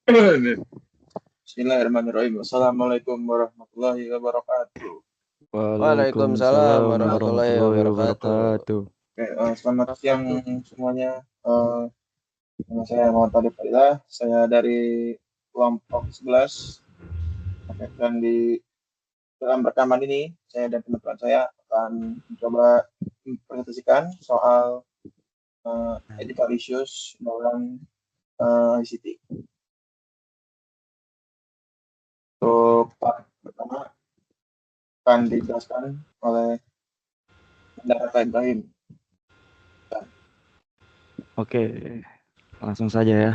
Bismillahirrahmanirrahim. Assalamualaikum warahmatullahi wabarakatuh. Waalaikumsalam Waalaikumsalam warahmatullahi warahmatullahi wabarakatuh. wabarakatuh. Oke, selamat siang semuanya. Nama saya Muhammad Arif Fadilah. Saya dari kelompok 11. Oke, dan di dalam rekaman ini, saya dan teman-teman saya akan mencoba mempresentasikan soal ethical issues dalam ICT. Untuk part pertama akan dijelaskan oleh Dara Ibrahim. Oke, langsung saja ya.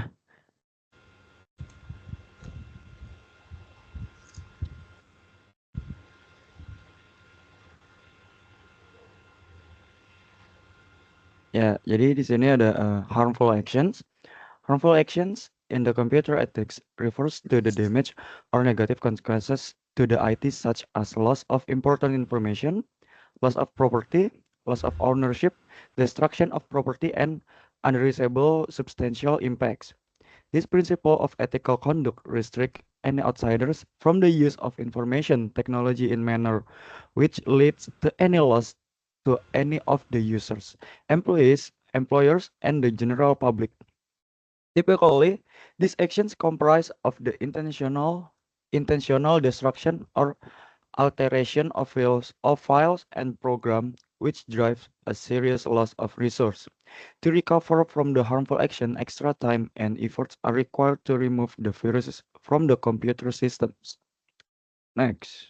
Ya, jadi di sini ada harmful actions. Harmful actions in the computer ethics refers to the damage or negative consequences to the IT such as loss of important information, loss of property, loss of ownership, destruction of property, and unreversible substantial impacts. This principle of ethical conduct restricts any outsiders from the use of information technology in manner which leads to any loss to any of the users, employees, employers, and the general public. Typically, these actions comprise of the intentional destruction or alteration of files and program which drives a serious loss of resource. To recover from the harmful action, extra time and efforts are required to remove the viruses from the computer systems. Next.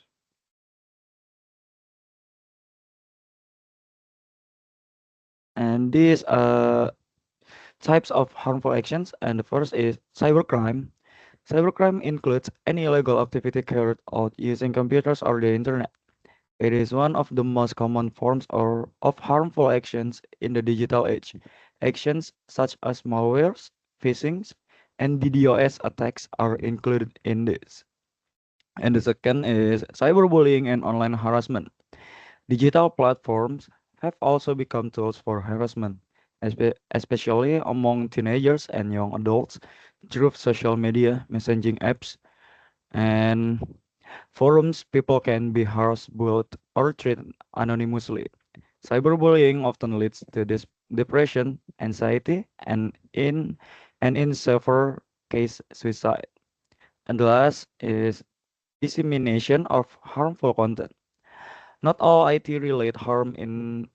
And these types of harmful actions, and the first is cybercrime. Cybercrime includes any illegal activity carried out using computers or the internet. It is one of the most common forms of harmful actions in the digital age. Actions such as malwares, phishing, and DDoS attacks are included in this. And the second is cyberbullying and online harassment. Digital platforms have also become tools for harassment, especially among teenagers and young adults through social media, messaging apps, and forums. People can be harassed, bullied, or treated anonymously. Cyberbullying often leads to depression, anxiety, and in severe case suicide. And the last is dissemination of harmful content. Not all IT-related harm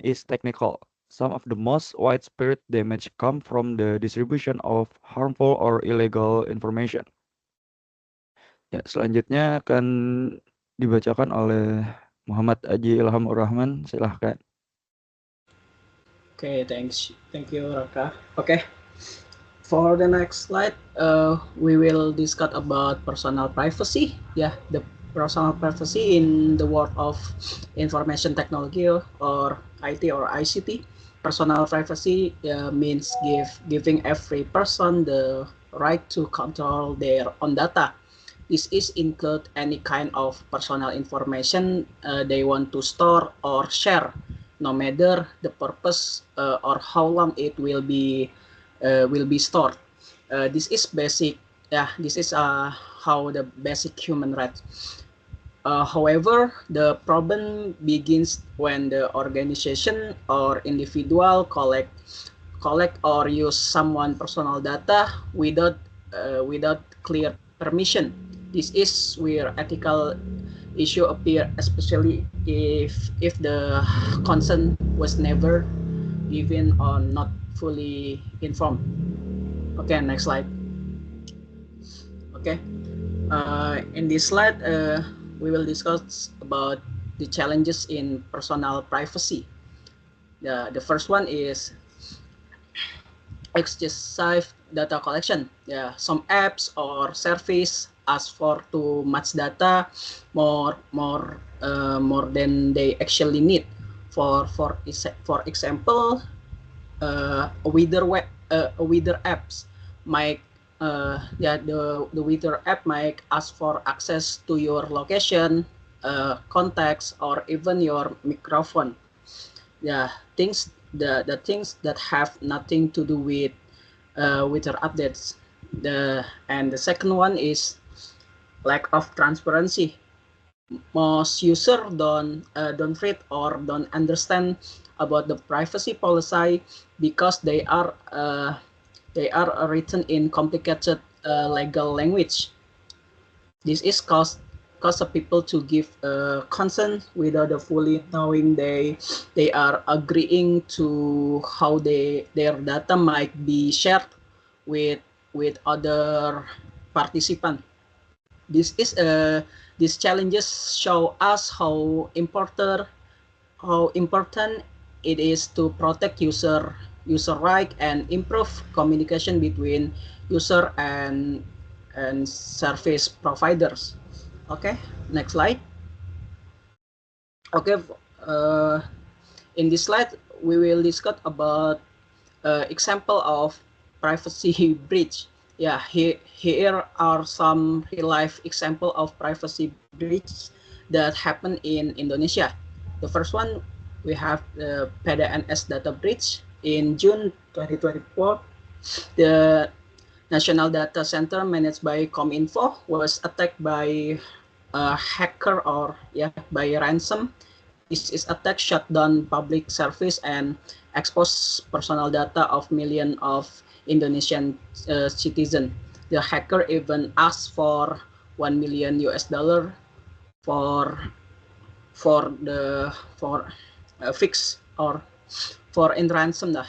is technical. Some of the most widespread damage come from the distribution of harmful or illegal information. Ya, selanjutnya akan dibacakan oleh Muhammad Aji Ilhamur Rahman. Silahkan. Okay, thank you, Raka. Okay, for the next slide, we will discuss about personal privacy. Yeah, the personal privacy in the world of information technology or IT or ICT. Personal privacy means giving every person the right to control their own data. This is include any kind of personal information they want to store or share, no matter the purpose or how long it will be stored. This is basic. Yeah, this is how the basic human rights. However, the problem begins when the organization or individual collect or use someone personal data without clear permission. This is where ethical issue appear, especially if the consent was never given or not fully informed. Okay, next slide. Okay, in this slide, we will discuss about the challenges in personal privacy. The first one is excessive data collection. Yeah, some apps or service ask for too much data, more than they actually need. For example, weather apps might the weather app might ask for access to your location, contacts, or even your microphone. Yeah, the things that have nothing to do with weather updates. And the second one is lack of transparency. Most users don't read or don't understand about the privacy policy because they are written in complicated legal language. This is cause of people to give consent without fully knowing they are agreeing to how their data might be shared with other participants. This is these challenges show us how important it is to protect user right and improve communication between user and service providers. Okay, next slide. Okay, in this slide we will discuss about example of privacy breach. Yeah, here are some real life example of privacy breach that happen in Indonesia. The first one, we have the PDNS data breach in June 2024. The National Data Center managed by Kominfo was attacked by a hacker or by ransom. This is attack shut down public service and exposed personal data of millions of Indonesian citizens. The hacker even asked for $1 million for fix or for in ransom dah.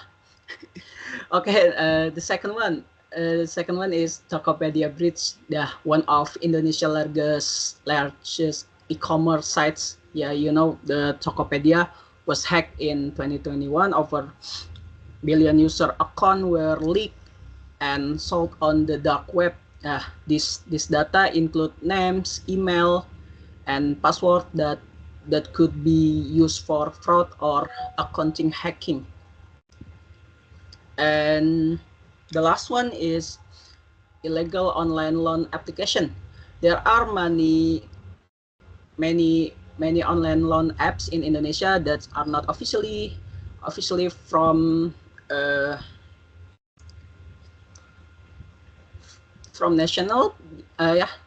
Okay, the second one. The second one is Tokopedia breach. One of Indonesia's largest e-commerce sites. Yeah, you know the Tokopedia was hacked in 2021. Over billion user account were leaked and sold on the dark web. This data include names, email, and password that could be used for fraud or accounting hacking. And the last one is illegal online loan application. There are many online loan apps in Indonesia that are not officially from national.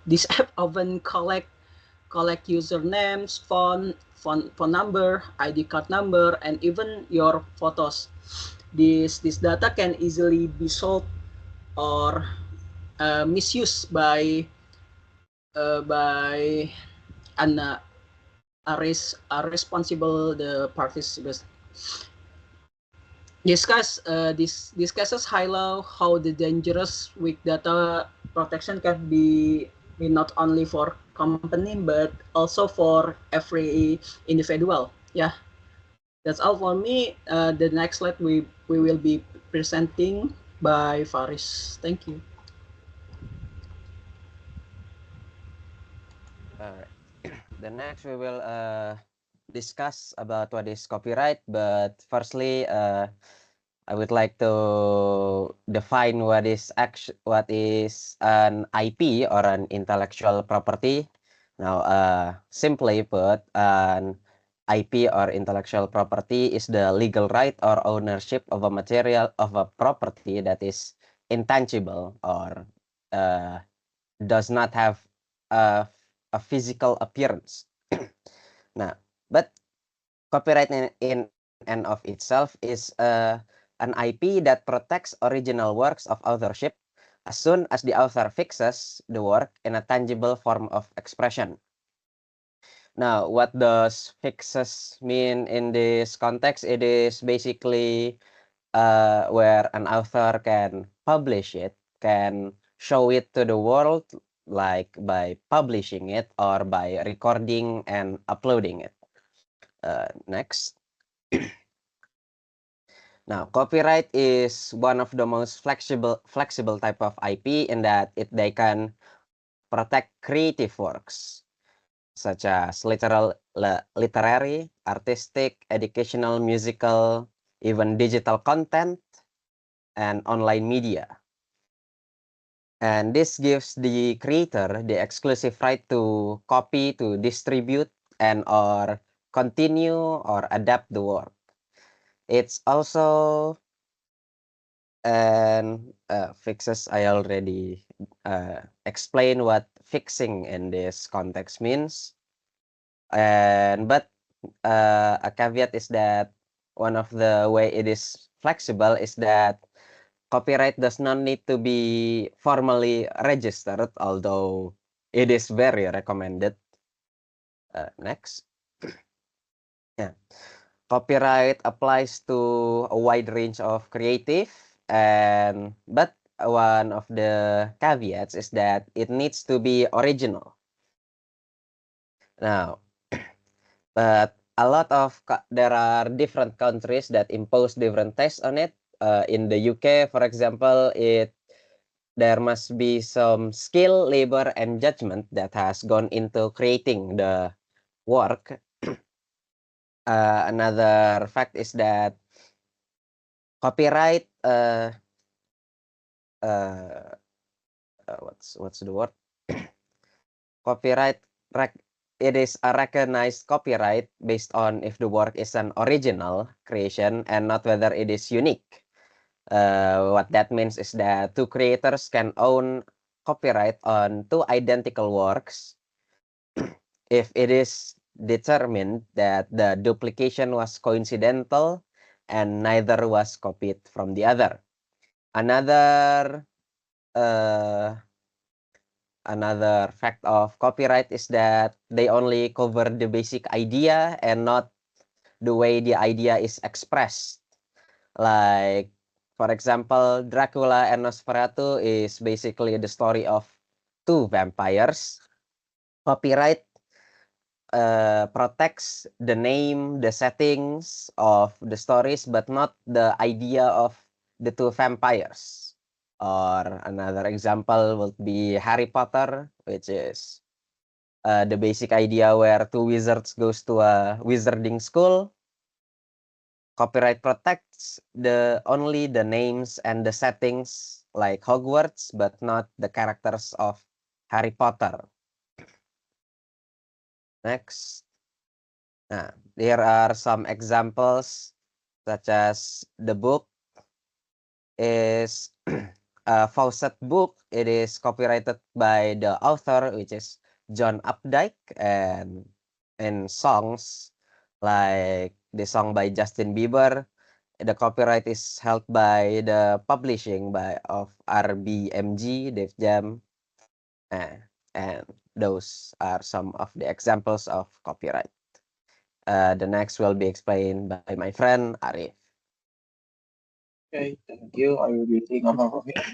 This app often collect usernames, phone number, ID card number, and even your photos. This data can easily be sold or misused by responsible the participants. These cases highlight how the dangerous weak data protection can be not only for company but also for every individual. Yeah, that's all for me. The next slide we will be presenting by Faris. Thank you. All right. The next we will discuss about what is copyright, but firstly, I would like to define what is an IP or an intellectual property. Now, simply put, an IP or intellectual property is the legal right or ownership of a material of a property that is intangible or does not have a physical appearance. Nah, but copyright in and of itself is an IP that protects original works of authorship as soon as the author fixes the work in a tangible form of expression. Now, what does fixes mean in this context? It is basically where an author can publish it, can show it to the world, like by publishing it or by recording and uploading it. Next. Now, copyright is one of the most flexible type of IP in that they can protect creative works such as literary, artistic, educational, musical, even digital content and online media. And this gives the creator the exclusive right to copy, to distribute, and or continue or adapt the work. It's also an fixes, I already explain what fixing in this context means. But a caveat is that one of the way it is flexible is that copyright does not need to be formally registered, although it is very recommended. Next. Yeah. Copyright applies to a wide range of creative, but one of the caveats is that it needs to be original. Now, but a lot of there are different countries that impose different tests on it. In the UK, for example, there must be some skill, labor, and judgment that has gone into creating the work. Another fact is that copyright what's the word? Copyright it is a recognized copyright based on if the work is an original creation and not whether it is unique. What that means is that two creators can own copyright on two identical works if it is determined that the duplication was coincidental and neither was copied from the other. Another fact of copyright is that they only cover the basic idea and not the way the idea is expressed. Like, for example, Dracula and Nosferatu is basically the story of two vampires. Copyright protects the name, the settings of the stories, but not the idea of the two vampires. Or another example would be Harry Potter, which is the basic idea where two wizards goes to a wizarding school. Copyright protects only the names and the settings like Hogwarts, but not the characters of Harry Potter. Next. Nah, there are some examples such as the book is a Fawcett book. It is copyrighted by the author, which is John Updike, and in songs like the song by Justin Bieber, the copyright is held by the publishing of RBMG, Def Jam, and those are some of the examples of copyright. The next will be explained by my friend Arif. Okay, thank you. I will be taking over from here.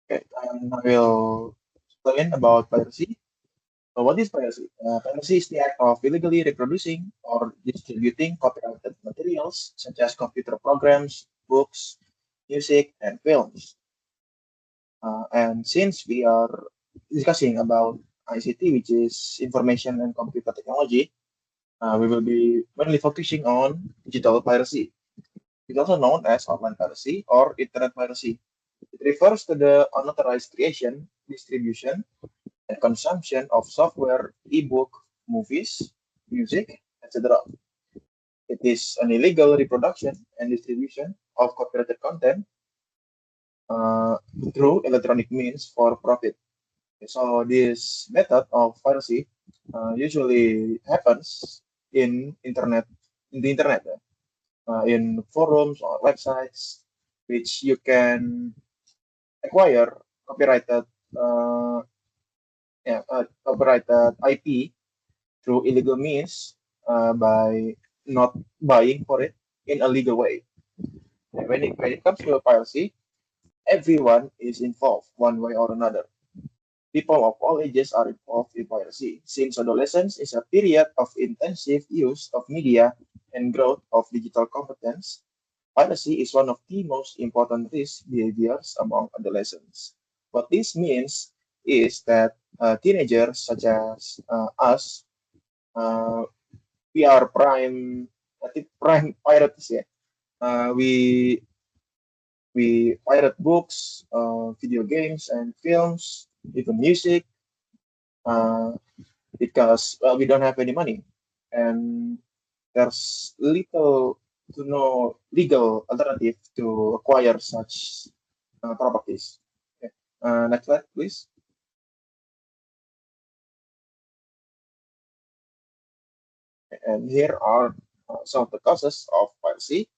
Okay, and I will explain about piracy. So what is piracy? Piracy is the act of illegally reproducing or distributing copyrighted materials such as computer programs, books, music, and films. And since we are discussing about ICT, which is information and computer technology, we will be mainly focusing on digital piracy. It's also known as online piracy or internet piracy. It refers to the unauthorized creation, distribution, and consumption of software, ebook, movies, music, etc. It is an illegal reproduction and distribution of copyrighted content through electronic means for profit. So this method of piracy usually happens in the internet, in forums or websites, which you can acquire copyrighted copyrighted IP through illegal means by not buying for it in a legal way. And when it comes to piracy, everyone is involved one way or another. People of all ages are involved in piracy, since adolescence is a period of intensive use of media and growth of digital competence. Piracy is one of the most important risk behaviors among adolescents. What this means is that teenagers such as us, we are prime pirates. Yeah, we pirate books, video games, and films, even music, because we don't have any money, and there's little to no legal alternative to acquire such properties. Okay. Next slide, please. And here are some of the causes of piracy.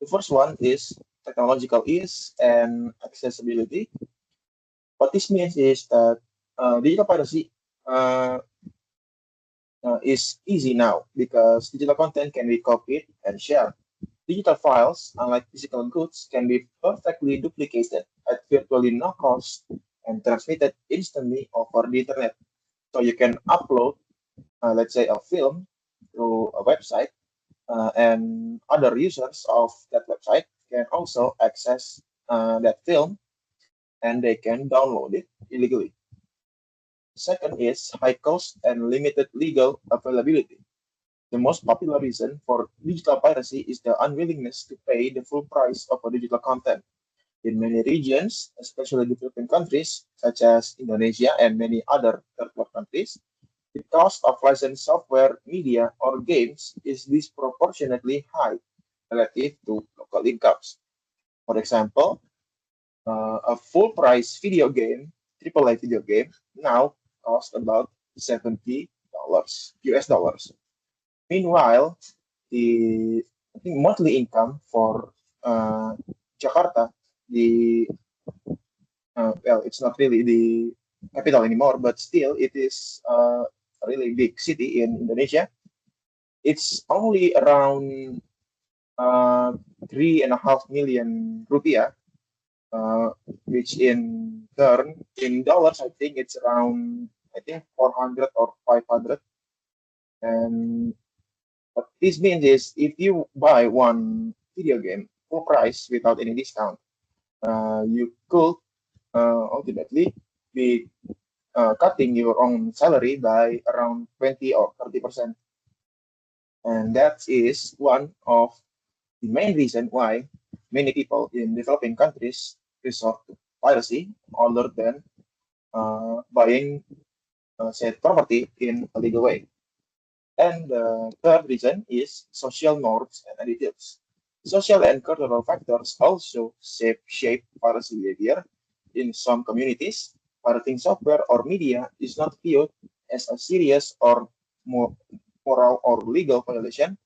The first one is technological ease and accessibility. What this means is that digital piracy uh, is easy now because digital content can be copied and shared. Digital files, unlike physical goods, can be perfectly duplicated at virtually no cost and transmitted instantly over the internet. So you can upload, let's say, a film through a website, and other users of that website can also access that film and they can download it illegally. Second is high cost and limited legal availability. The most popular reason for digital piracy is the unwillingness to pay the full price of a digital content. In many regions, especially developing countries such as Indonesia and many other third world countries, the cost of licensed software, media, or games is disproportionately high relative to local incomes. For example, a full price video game, AAA video game, now costs about $70 US dollars. Meanwhile, the I think monthly income for Jakarta, the well, it's not really the capital anymore, but still it is a really big city in Indonesia. It's only around 3.5 million rupiah, uh, which in turn in dollars, I think it's around 400 or 500. And what this means is if you buy one video game full price without any discount, you could ultimately be cutting your own salary by around 20 or 30%. And that is one of the main reason why many people in developing countries resort to piracy other than buying said property in a legal way. And the third reason is social norms and additives. Social and cultural factors also shape piracy behavior. In some communities, pirating software or media is not viewed as a serious or more moral or legal violation,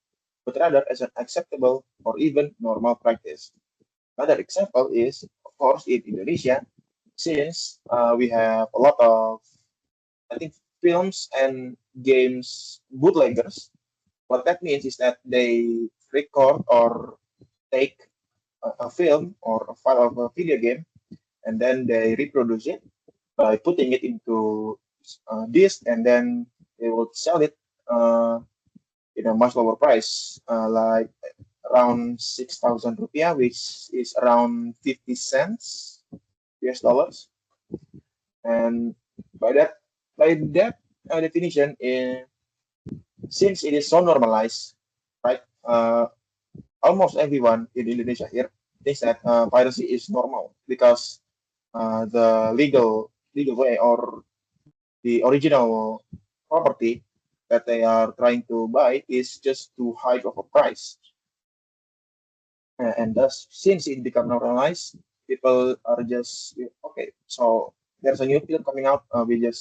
but rather as an acceptable or even normal practice. Another example is, of course, in Indonesia, since we have a lot of, I think, films and games bootleggers. What that means is that they record or take a film or a file of a video game and then they reproduce it by putting it into disc and then they will sell it uh, in a much lower price, like around 6,000 rupiah, which is around 50 cents US dollars. And by that, by that definition, since it is so normalized, right? Almost everyone in Indonesia here thinks that piracy is normal because the legal way or the original property that they are trying to buy is just too high of a price. And thus, since it become normalized, people are just okay. So there's a new film coming out. We'll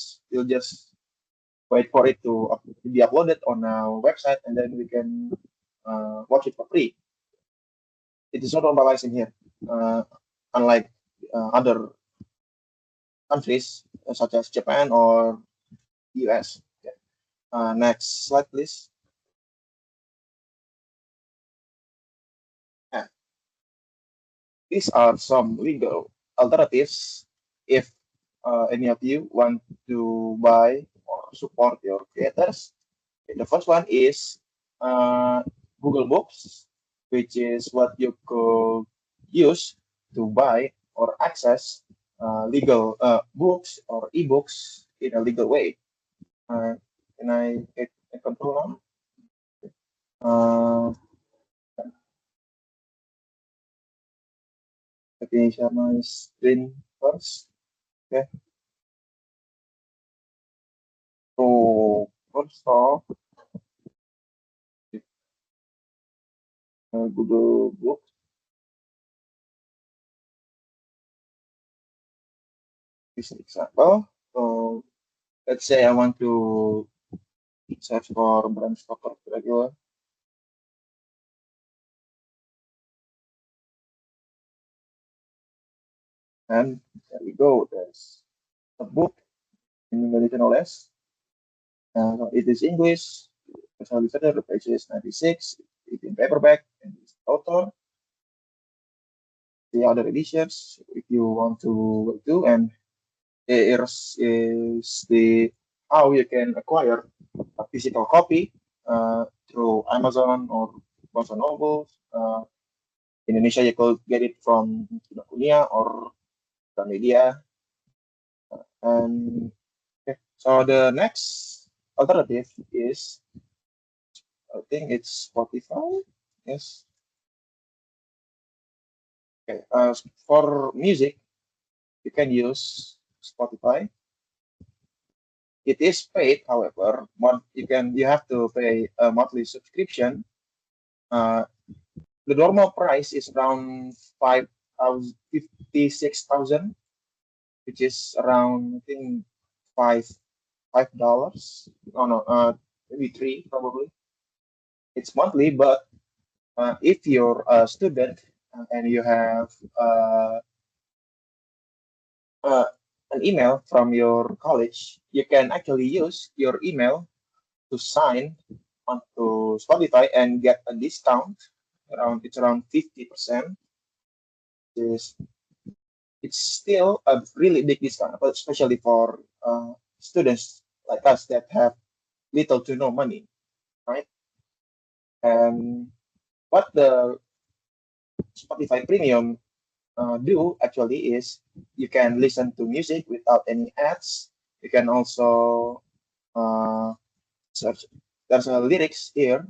just wait for it to be uploaded on our website, and then we can watch it for free. It is not normalized in here, unlike other countries such as Japan or US. Okay. Next slide, please. Yeah. These are some legal alternatives if any of you want to buy or support your creators. Okay, the first one is Google Books, which is what you could use to buy or access legal books or ebooks in a legal way. Can I hit a control now? Let me share my screen first. Okay. So first off, Google Books. this example. So let's say I want to search for Bram Stoker Dracula. And there we go. There's a book in English no less. It is English. Personally, the page is 96. It's in paperback and it's author. The other editions, if you want to do, and here is the how you can acquire a physical copy through Amazon or Barnes and Noble. Indonesia, you could get it from Kinokuniya or Gramedia. And okay, so the next alternative is, I think it's Spotify. Yes. Okay. For music, you can use Spotify. It is paid, however, you have to pay a monthly subscription. The normal price is around 56,000, which is around, I think, $5. No, maybe three probably. It's monthly, but if you're a student and you have an email from your college, you can actually use your email to sign onto Spotify and get a discount. It's around 50%. It's still a really big discount, especially for students like us that have little to no money, right? And what the Spotify Premium do actually is you can listen to music without any ads. You can also search. There's a lyrics here.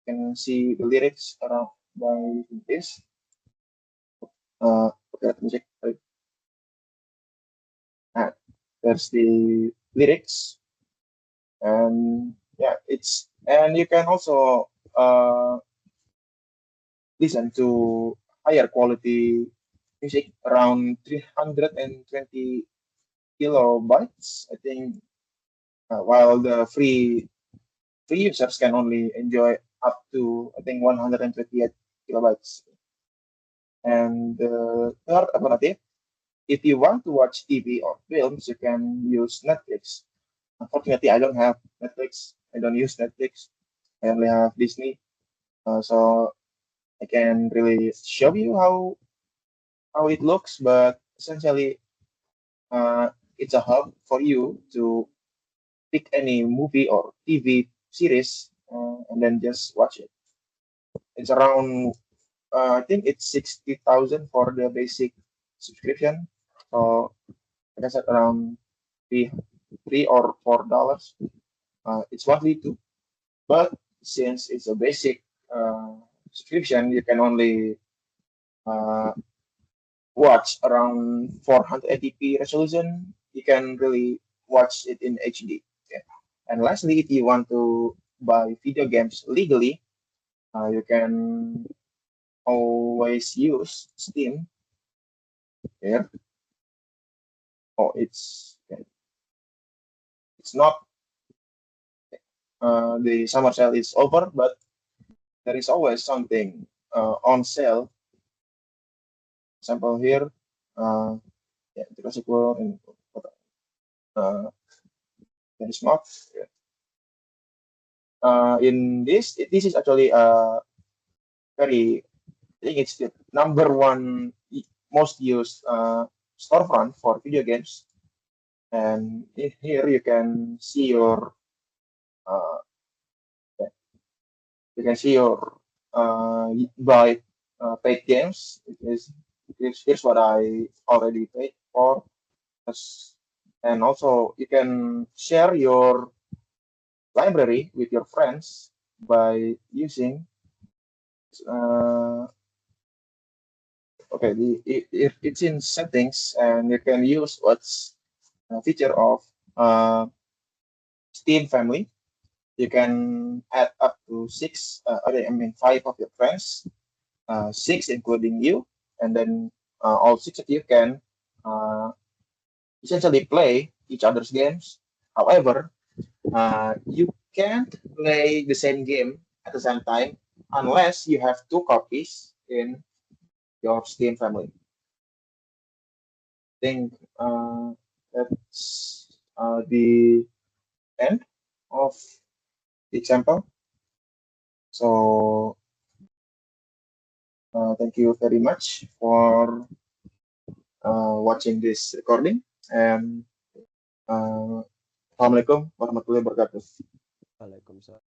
You can see the lyrics around by this. Okay, let me check. There's the lyrics, and yeah, and you can also listen to higher quality music around 320 kilobytes, I think, while the free users can only enjoy up to, I think, 128 kilobytes. And the third alternative, if you want to watch TV or films, you can use Netflix. Unfortunately, I don't have Netflix. I don't use Netflix. I only have Disney. So I can really show you how it looks, but essentially, it's a hub for you to pick any movie or TV series and then just watch it. It's around, I think it's 60,000 for the basic subscription. So like I said, around $3 or $4. It's monthly too, but since it's a basic subscription, you can only uh, watch around 480p resolution. You can really watch it in HD. Yeah. And lastly, if you want to buy video games legally, you can always use Steam here. Oh, it's not the summer sale is over, but there is always something on sale. Example here, yeah, Jurassic World and very smart. Yeah. In this is actually very, I think it's the number one most used storefront for video games. And here you can see your uh, buy paid games. Here's what I already paid for. And also you can share your library with your friends by using uh, okay, it's in settings, and you can use what's a feature of Steam Family. You can add up to I mean 5 of your friends, 6 including you, and then all 6 of you can essentially play each other's games. However, you can't play the same game at the same time unless you have two copies in your Steam family. I think that's the end of the example. So thank you very much for watching this recording, and Assalamualaikum warahmatullahi wabarakatuh. Waalaikumsalam.